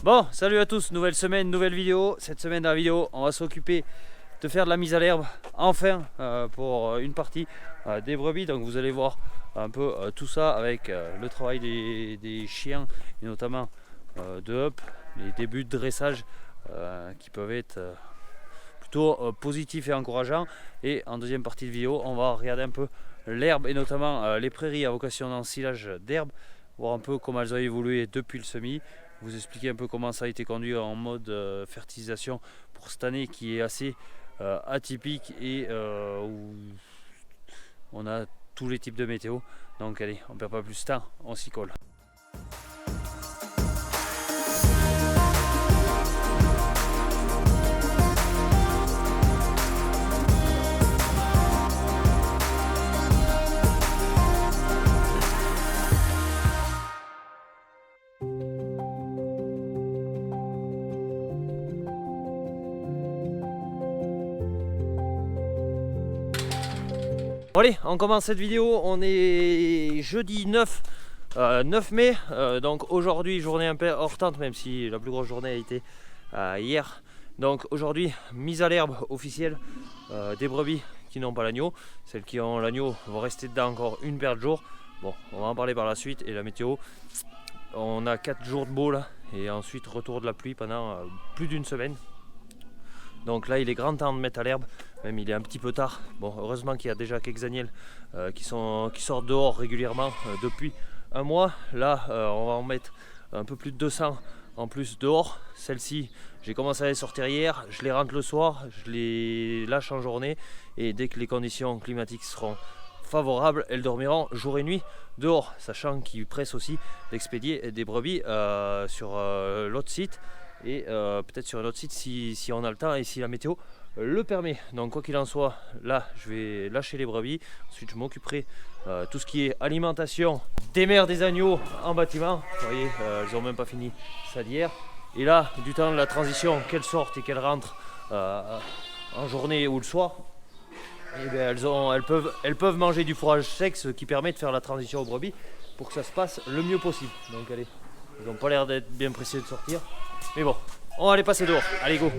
Bon, salut à tous, nouvelle semaine, nouvelle vidéo. Cette semaine dans la vidéo, on va s'occuper de faire de la mise à l'herbe, enfin, pour une partie des brebis. Donc vous allez voir un peu tout ça avec le travail des chiens, et notamment de Up, les débuts de dressage qui peuvent être plutôt positifs et encourageants. Et en deuxième partie de vidéo, on va regarder un peu l'herbe et notamment les prairies à vocation d'ensilage d'herbe, voir un peu comment elles ont évolué depuis le semis, vous expliquer un peu comment ça a été conduit en mode fertilisation pour cette année qui est assez atypique et où on a tous les types de météo. Donc allez, on ne perd pas plus de temps, on s'y colle. Bon allez, on commence cette vidéo, on est jeudi 9 mai, donc aujourd'hui journée un peu hors tente, même si la plus grosse journée a été hier. Donc aujourd'hui, mise à l'herbe officielle des brebis qui n'ont pas l'agneau. Celles qui ont l'agneau vont rester dedans encore une paire de jours. Bon, on va en parler par la suite. Et la météo, on a 4 jours de beau là, et ensuite retour de la pluie pendant plus d'une semaine. Donc là il est grand temps de mettre à l'herbe, même il est un petit peu tard. Bon, heureusement qu'il y a déjà quelques agnelles qui sortent dehors régulièrement depuis un mois. Là on va en mettre un peu plus de 200 en plus dehors. Celles-ci, j'ai commencé à les sortir hier, je les rentre le soir, je les lâche en journée. Et dès que les conditions climatiques seront favorables, elles dormiront jour et nuit dehors. Sachant qu'ils pressent aussi d'expédier des brebis sur l'autre site. Et peut-être sur un autre site si on a le temps et si la météo le permet. Donc quoi qu'il en soit, là je vais lâcher les brebis. Ensuite je m'occuperai tout ce qui est alimentation des mères des agneaux en bâtiment. Vous voyez, elles n'ont même pas fini ça d'hier. Et là, du temps de la transition, qu'elles sortent et qu'elles rentrent en journée ou le soir, et bien elles peuvent manger du fourrage sec, ce qui permet de faire la transition aux brebis pour que ça se passe le mieux possible. Donc allez, ils n'ont pas l'air d'être bien pressés de sortir. Mais bon, on va aller passer dehors. Allez, go!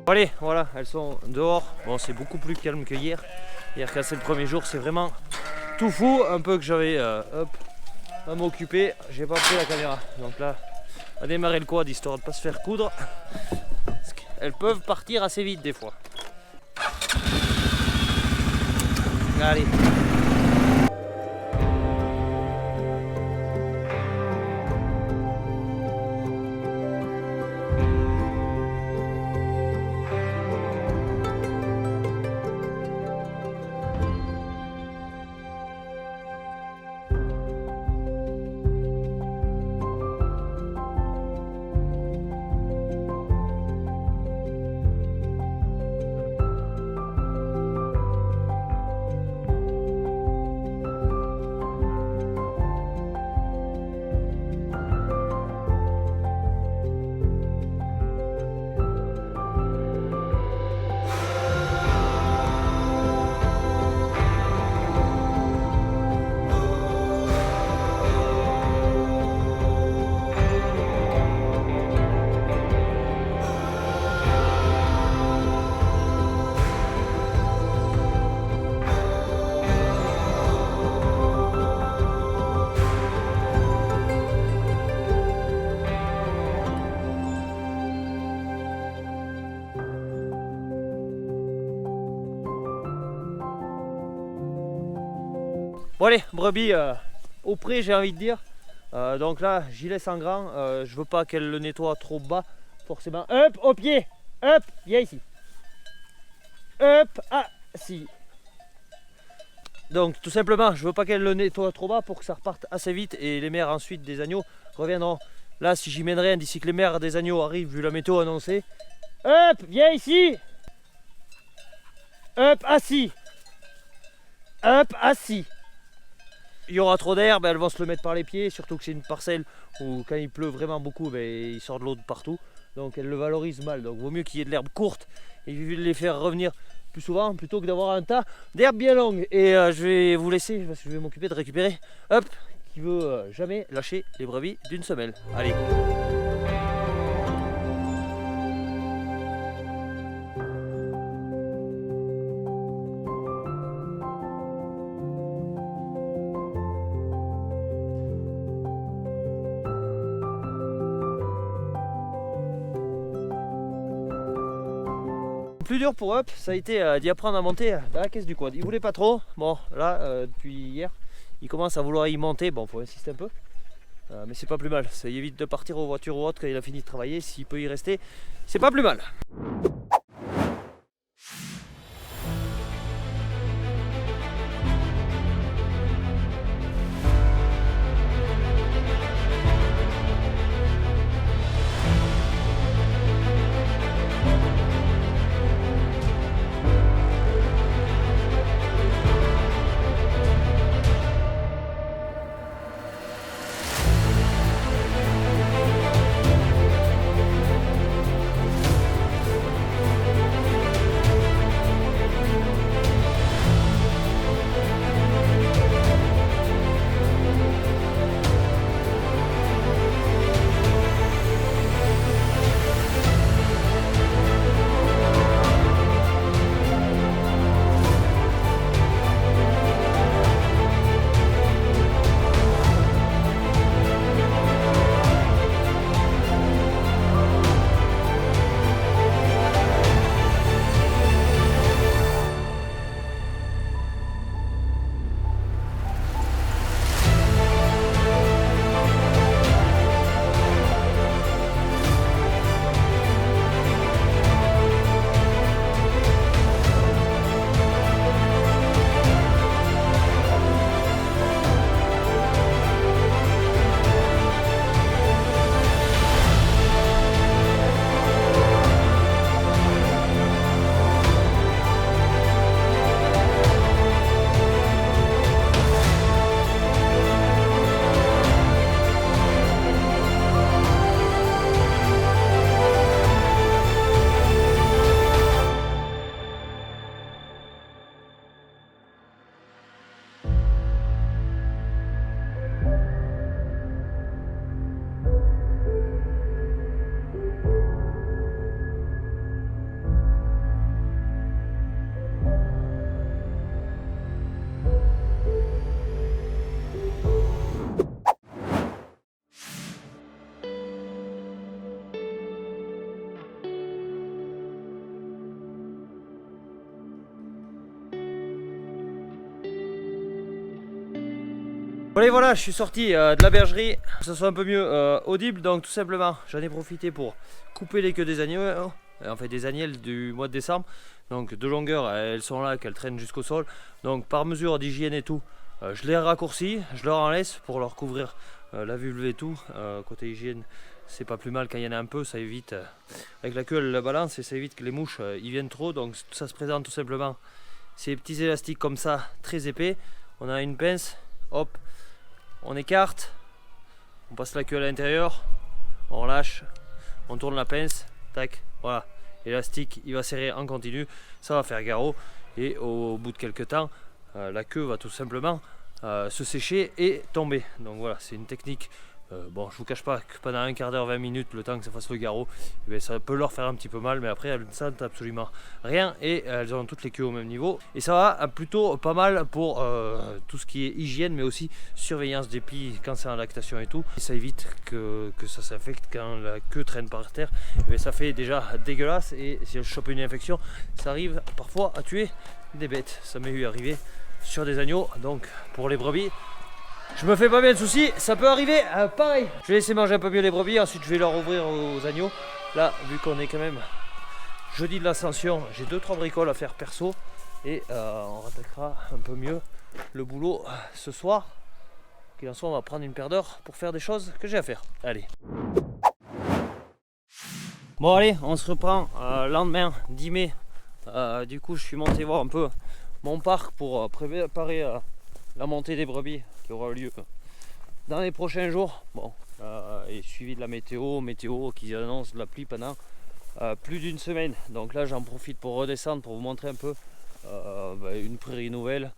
Bon, allez, voilà, elles sont dehors. Bon, c'est beaucoup plus calme que hier. Hier, quand c'est le premier jour, c'est vraiment tout fou. Un peu que j'avais à m'occuper. J'ai pas pris la caméra. Donc là, on va démarrer le quad histoire de ne pas se faire coudre. Elles peuvent partir assez vite des fois. Allez. Bon allez, brebis au pré, j'ai envie de dire. Donc là, j'y laisse en grand. Je veux pas qu'elle le nettoie trop bas, forcément. Hop, au pied. Hop, viens ici. Hop, ah, si. Donc tout simplement, je veux pas qu'elle le nettoie trop bas pour que ça reparte assez vite. Et les mères ensuite des agneaux reviendront. Là, si j'y mène rien d'ici que les mères des agneaux arrivent, vu la météo annoncée. Hop, viens ici. Hop, assis. Hop, assis. Il y aura trop d'air, ben elles vont se le mettre par les pieds, surtout que c'est une parcelle où quand il pleut vraiment beaucoup, ben il sort de l'eau de partout. donc elles le valorisent mal. Donc vaut mieux qu'il y ait de l'herbe courte et les faire revenir plus souvent plutôt que d'avoir un tas d'herbe bien longue. Et je vais vous laisser parce que je vais m'occuper de récupérer Up qui veut jamais lâcher les brebis d'une semelle. Allez. Le plus dur pour Up, ça a été d'y apprendre à monter dans la caisse du quad. Il voulait pas trop. Bon, là, depuis hier, il commence à vouloir y monter. Bon, faut insister un peu, mais c'est pas plus mal. Ça évite de partir aux voitures ou autre quand il a fini de travailler. S'il peut y rester, c'est pas plus mal. Allez, voilà, je suis sorti de la bergerie, que ça soit un peu mieux audible. Donc tout simplement, j'en ai profité pour couper les queues des agneaux, en fait des agnelles du mois de décembre. Donc de longueur, elles sont là, qu'elles traînent jusqu'au sol. Donc par mesure d'hygiène et tout, je les raccourcis, je leur en laisse pour leur couvrir la vulve et tout. Côté hygiène, c'est pas plus mal quand il y en a un peu, ça évite, avec la queue elle la balance et ça évite que les mouches y viennent trop. Donc ça se présente tout simplement, ces petits élastiques comme ça, très épais. On a une pince, hop. On écarte, on passe la queue à l'intérieur, on relâche, on tourne la pince, tac, voilà. L'élastique il va serrer en continu, ça va faire garrot et au bout de quelques temps, la queue va tout simplement se sécher et tomber. Donc voilà, c'est une technique. Bon, je vous cache pas que pendant un quart d'heure, 20 minutes, le temps que ça fasse le garrot, ça peut leur faire un petit peu mal, mais après elles ne sentent absolument rien et elles ont toutes les queues au même niveau. Et ça va plutôt pas mal pour tout ce qui est hygiène, mais aussi surveillance des plis quand c'est en lactation et tout. Et ça évite que ça s'infecte quand la queue traîne par terre. Et ça fait déjà dégueulasse et si elles chopent une infection, ça arrive parfois à tuer des bêtes. Ça m'est eu arrivé sur des agneaux, donc pour les brebis. Je me fais pas bien de soucis, ça peut arriver pareil. Je vais laisser manger un peu mieux les brebis, ensuite je vais leur ouvrir aux agneaux. Là, vu qu'on est quand même jeudi de l'Ascension, j'ai 2-3 bricoles à faire perso. Et on rattaquera un peu mieux le boulot ce soir. Qu'il en soit, on va prendre une paire d'heures pour faire des choses que j'ai à faire. Allez. Bon allez, on se reprend lendemain 10 mai. Du coup je suis monté voir un peu mon parc pour préparer la montée des brebis qui aura lieu dans les prochains jours. Bon, et suivi de la météo qui annonce de la pluie pendant plus d'une semaine. Donc là j'en profite pour redescendre pour vous montrer un peu une prairie nouvelle,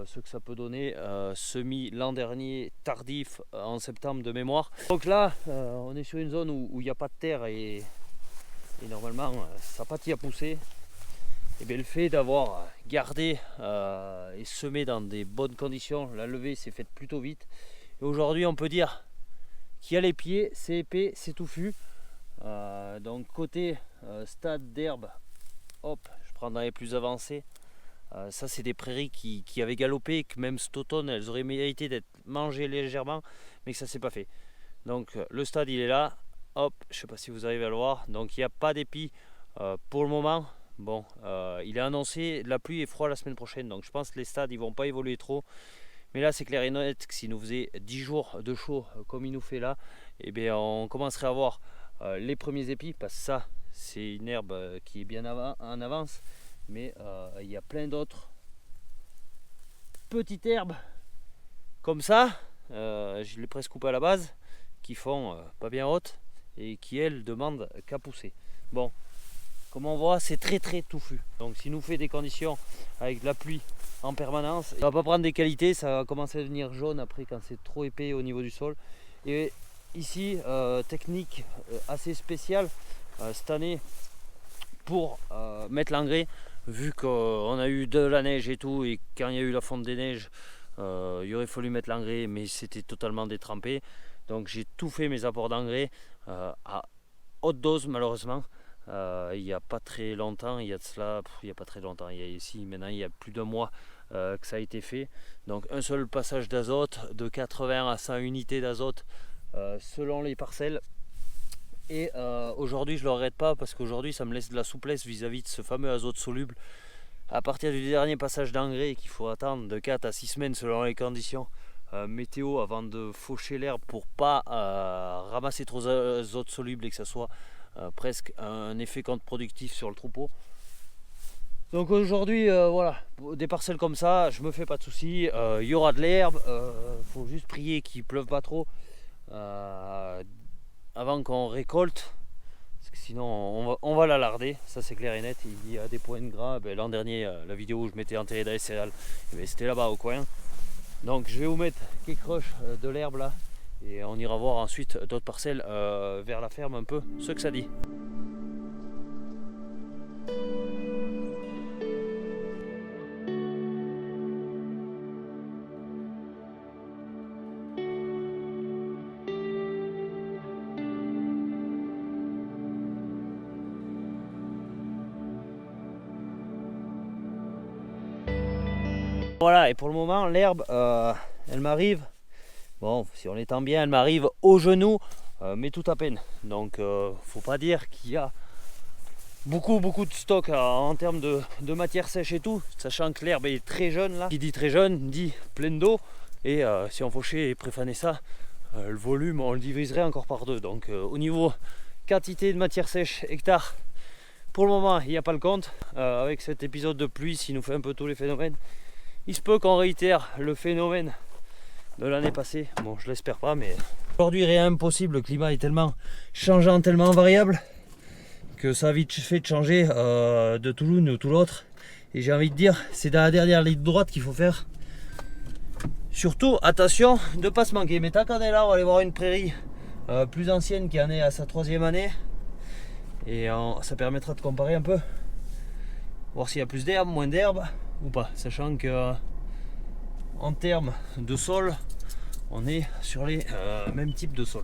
ce que ça peut donner, semis l'an dernier tardif en septembre de mémoire. Donc là on est sur une zone où il n'y a pas de terre et normalement ça n'a pas t'y à pousser. Et bien le fait d'avoir gardé et semé dans des bonnes conditions, la levée s'est faite plutôt vite. Et aujourd'hui on peut dire qu'il y a les pieds, c'est épais, c'est touffu. Donc côté stade d'herbe, hop, je prends dans les plus avancés. Ça c'est des prairies qui avaient galopé, que même cet automne elles auraient mérité d'être mangées légèrement, mais que ça s'est pas fait. Donc le stade il est là, hop, je sais pas si vous arrivez à le voir. Donc il n'y a pas d'épi pour le moment. Bon, il est annoncé de la pluie et froid la semaine prochaine, donc je pense que les stades ils vont pas évoluer trop. Mais là c'est clair et net que s'il nous faisait 10 jours de chaud comme il nous fait là, et bien on commencerait à voir les premiers épis, parce que ça c'est une herbe qui est bien en avance. Mais il y a plein d'autres petites herbes comme ça, je l'ai presque coupé à la base, qui font pas bien hautes et qui elles demandent qu'à pousser. Bon, comme on voit c'est très touffu, donc s'il nous fait des conditions avec de la pluie en permanence, ça va pas prendre des qualités, ça va commencer à devenir jaune après quand c'est trop épais au niveau du sol. Et ici technique assez spéciale cette année pour mettre l'engrais, vu qu'on a eu de la neige et tout, et quand il y a eu la fonte des neiges il aurait fallu mettre l'engrais, mais c'était totalement détrempé. Donc j'ai tout fait mes apports d'engrais à haute dose malheureusement. Il n'y a pas très longtemps, il y a de cela, il n'y a pas très longtemps, il y a ici maintenant il y a plus d'un mois que ça a été fait. Donc un seul passage d'azote, de 80 à 100 unités d'azote selon les parcelles. Et aujourd'hui je ne le regrette pas, parce qu'aujourd'hui ça me laisse de la souplesse vis-à-vis de ce fameux azote soluble. À partir du dernier passage d'engrais qu'il faut attendre de 4 à 6 semaines selon les conditions météo avant de faucher l'herbe pour pas ramasser trop d'azote soluble et que ça soit presque un effet contre-productif sur le troupeau. Donc aujourd'hui voilà, des parcelles comme ça je me fais pas de soucis, il y aura de l'herbe, faut juste prier qu'il pleuve pas trop avant qu'on récolte, parce que sinon on va la larder, ça c'est clair et net. Il y a des points de gras, l'an dernier la vidéo où je m'étais enterré dans les céréales, c'était là-bas au coin. Donc je vais vous mettre quelques rushs de l'herbe là, et on ira voir ensuite d'autres parcelles vers la ferme un peu ce que ça dit. Voilà, et pour le moment l'herbe elle m'arrive, bon si on l'étend bien, elle m'arrive au genou, mais tout à peine. Donc faut pas dire qu'il y a beaucoup de stock en termes de matière sèche et tout, sachant que l'herbe est très jeune là. Qui dit très jeune dit pleine d'eau, et si on fauchait et préfanait ça, le volume on le diviserait encore par deux. Donc au niveau quantité de matière sèche hectare, pour le moment il n'y a pas le compte. Avec cet épisode de pluie, s'il nous fait un peu tous les phénomènes, il se peut qu'on réitère le phénomène de l'année passée. Bon, je l'espère pas, mais aujourd'hui rien impossible. Le climat est tellement changeant, tellement variable, que ça a vite fait de changer de tout l'une ou tout l'autre. Et j'ai envie de dire, c'est dans la dernière ligne droite qu'il faut faire. Surtout, attention de ne pas se manquer. Mais tant qu'on est là, on va aller voir une prairie plus ancienne qui en est à sa 3e année. Et ça permettra de comparer un peu. Voir s'il y a plus d'herbe, moins d'herbe ou pas, sachant que en termes de sol on est sur les mêmes types de sol.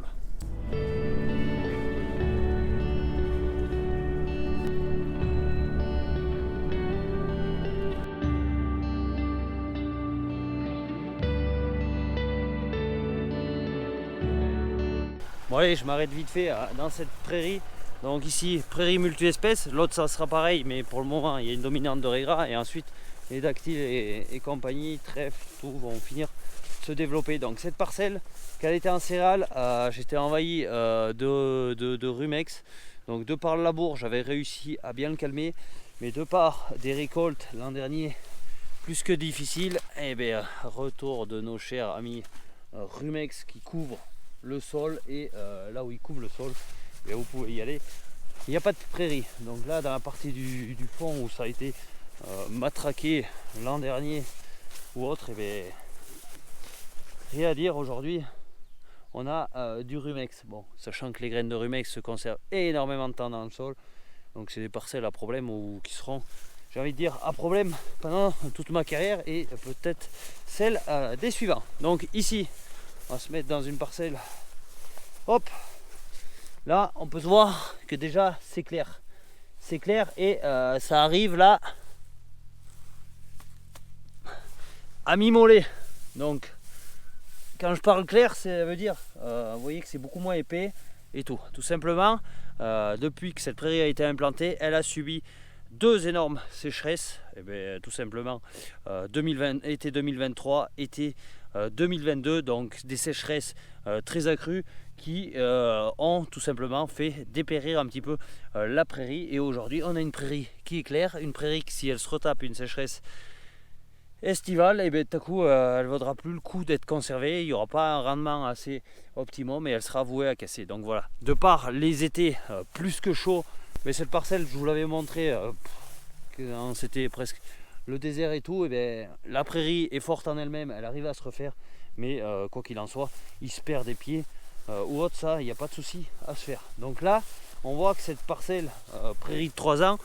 Bon allez, je m'arrête vite fait dans cette prairie. Donc ici prairie multi-espèces, l'autre ça sera pareil, mais pour le moment il y a une dominante de raigrats, et ensuite les dactyles et compagnie, trèfle, tout vont finir de se développer. Donc cette parcelle, qu'elle était en céréales, j'étais envahi de rumex. Donc de par le labour, j'avais réussi à bien le calmer, mais de par des récoltes l'an dernier plus que difficiles, et bien retour de nos chers amis rumex qui couvrent le sol et là où il couvre le sol, et vous pouvez y aller. Il n'y a pas de prairie. Donc là, dans la partie du fond où ça a été matraqué l'an dernier ou autre, et bien, rien à dire. Aujourd'hui, on a du rumex. Bon, sachant que les graines de rumex se conservent énormément de temps dans le sol. Donc c'est des parcelles à problème ou qui seront, j'ai envie de dire, à problème pendant toute ma carrière et peut-être celle des suivants. Donc ici, on va se mettre dans une parcelle. Hop, là on peut se voir que déjà c'est clair. C'est clair et ça arrive là à mi-mollet. Donc quand je parle clair, ça veut dire, vous voyez que c'est beaucoup moins épais et tout. Tout simplement, depuis que cette prairie a été implantée, elle a subi 2 énormes sécheresses. Et bien, tout simplement, 2020, été 2023, été 2022, donc des sécheresses très accrues qui ont tout simplement fait dépérir un petit peu la prairie. Et aujourd'hui, on a une prairie qui est claire, une prairie qui, si elle se retape une sécheresse estivale, et bien tout à coup elle ne vaudra plus le coup d'être conservée, il n'y aura pas un rendement assez optimum et elle sera vouée à casser. Donc voilà, de par les étés plus que chauds, mais cette parcelle je vous l'avais montré c'était presque le désert et tout, et bien la prairie est forte en elle-même, elle arrive à se refaire, mais quoi qu'il en soit, il se perd des pieds ou autre, ça il n'y a pas de souci à se faire. Donc là on voit que cette parcelle prairie de 3 ans,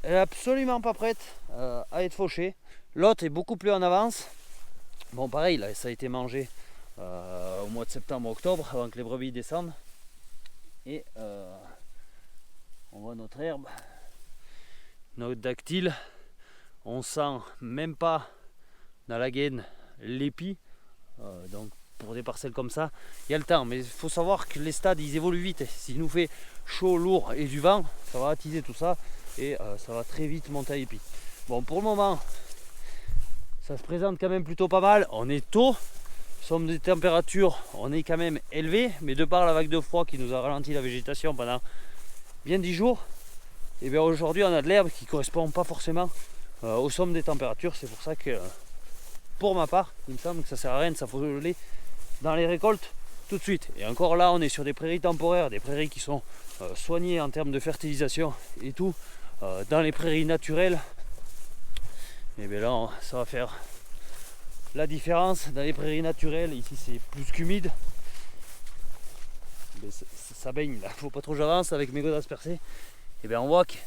elle n'est absolument pas prête à être fauchée. L'autre est beaucoup plus en avance. Bon pareil, là, ça a été mangé au mois de septembre-octobre avant que les brebis descendent. Et on voit notre herbe, notre dactyle. On sent même pas dans la gaine l'épi. Donc pour des parcelles comme ça, il y a le temps. Mais il faut savoir que les stades ils évoluent vite. S'il nous fait chaud, lourd et du vent, ça va attiser tout ça et ça va très vite monter à épi. Bon, pour le moment, ça se présente quand même plutôt pas mal. On est tôt, somme des températures, on est quand même élevé, mais de par la vague de froid qui nous a ralenti la végétation pendant bien 10 jours, et bien aujourd'hui on a de l'herbe qui ne correspond pas forcément aux sommes des températures. C'est pour ça que pour ma part, il me semble que ça sert à rien de s'affoler dans les récoltes tout de suite. Et encore là, on est sur des prairies temporaires, des prairies qui sont soignées en termes de fertilisation et tout. Dans les prairies naturelles, et bien là ça va faire la différence. Dans les prairies naturelles, ici c'est plus qu'humide, ça baigne là, faut pas trop j'avance avec mes godasses percées. Et bien on voit qu'il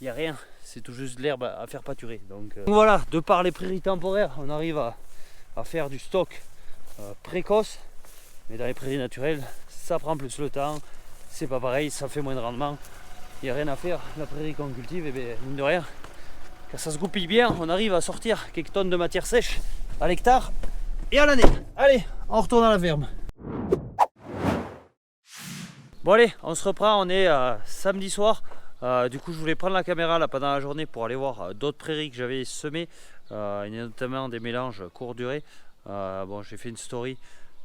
n'y a rien, c'est tout juste de l'herbe à faire pâturer. Donc voilà, de par les prairies temporaires, on arrive à faire du stock précoce, mais dans les prairies naturelles, ça prend plus le temps, c'est pas pareil, ça fait moins de rendement. Il n'y a rien à faire, la prairie qu'on cultive, et bien mine de rien, quand ça se goupille bien, on arrive à sortir quelques tonnes de matière sèche à l'hectare et à l'année. Allez, on retourne à la ferme. Bon allez, on se reprend, on est samedi soir. Du coup je voulais prendre la caméra là pendant la journée pour aller voir d'autres prairies que j'avais semées. Il y a notamment des mélanges courte durée. Bon, j'ai fait une story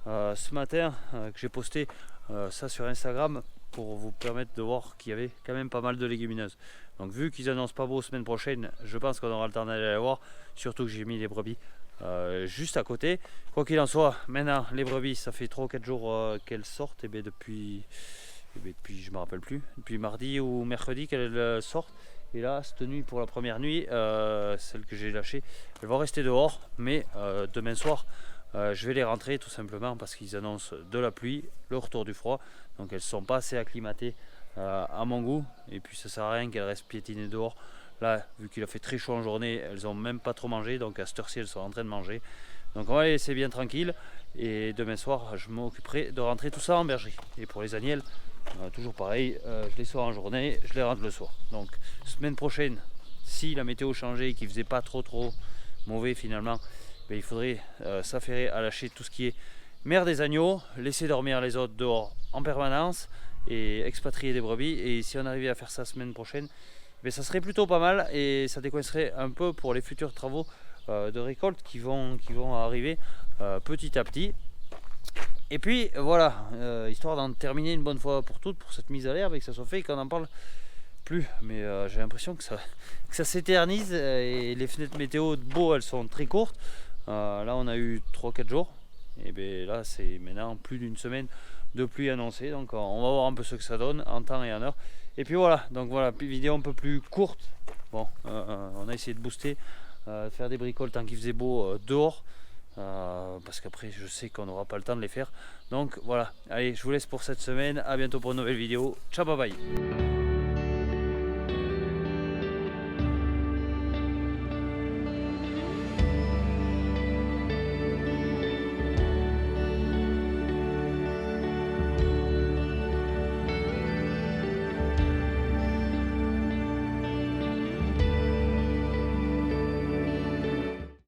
ce matin que j'ai posté ça sur Instagram pour vous permettre de voir qu'il y avait quand même pas mal de légumineuses. Donc vu qu'ils annoncent pas beau semaine prochaine, je pense qu'on aura le temps d'aller les voir, surtout que j'ai mis les brebis juste à côté. Quoi qu'il en soit, maintenant les brebis, ça fait 3 ou 4 jours qu'elles sortent, et bien depuis je me rappelle plus, depuis mardi ou mercredi qu'elles sortent. Et là, cette nuit, pour la première nuit, celle que j'ai lâchée, elles vont rester dehors, mais demain soir je vais les rentrer tout simplement parce qu'ils annoncent de la pluie, le retour du froid, donc elles ne sont pas assez acclimatées à mon goût, et puis ça sert à rien qu'elles restent piétiner dehors. Là, vu qu'il a fait très chaud en journée, elles n'ont même pas trop mangé, donc à cette heure-ci elles sont en train de manger. Donc on va les laisser bien tranquilles, et demain soir je m'occuperai de rentrer tout ça en bergerie. Et pour les agnelles, toujours pareil, je les sors en journée, je les rentre le soir. Donc semaine prochaine, si la météo changeait et qu'il faisait pas trop mauvais finalement, ben, il faudrait s'affairer à lâcher tout ce qui est mère des agneaux, laisser dormir les autres dehors en permanence et expatrier des brebis. Et si on arrivait à faire ça semaine prochaine, ben, ça serait plutôt pas mal et ça décoincerait un peu pour les futurs travaux de récolte qui vont arriver petit à petit. Et puis voilà, histoire d'en terminer une bonne fois pour toutes pour cette mise à l'herbe et que ça soit fait et qu'on n'en parle plus. Mais j'ai l'impression que ça s'éternise et les fenêtres météo de beau elles sont très courtes. Là on a eu 3-4 jours, Et bien là c'est maintenant plus d'une semaine de pluie annoncée, donc on va voir un peu ce que ça donne en temps et en heure. Et puis voilà, donc voilà, vidéo un peu plus courte. Bon, on a essayé de booster, faire des bricoles tant qu'il faisait beau dehors, parce qu'après je sais qu'on n'aura pas le temps de les faire. Donc voilà, allez, je vous laisse pour cette semaine, à bientôt pour une nouvelle vidéo, ciao bye bye.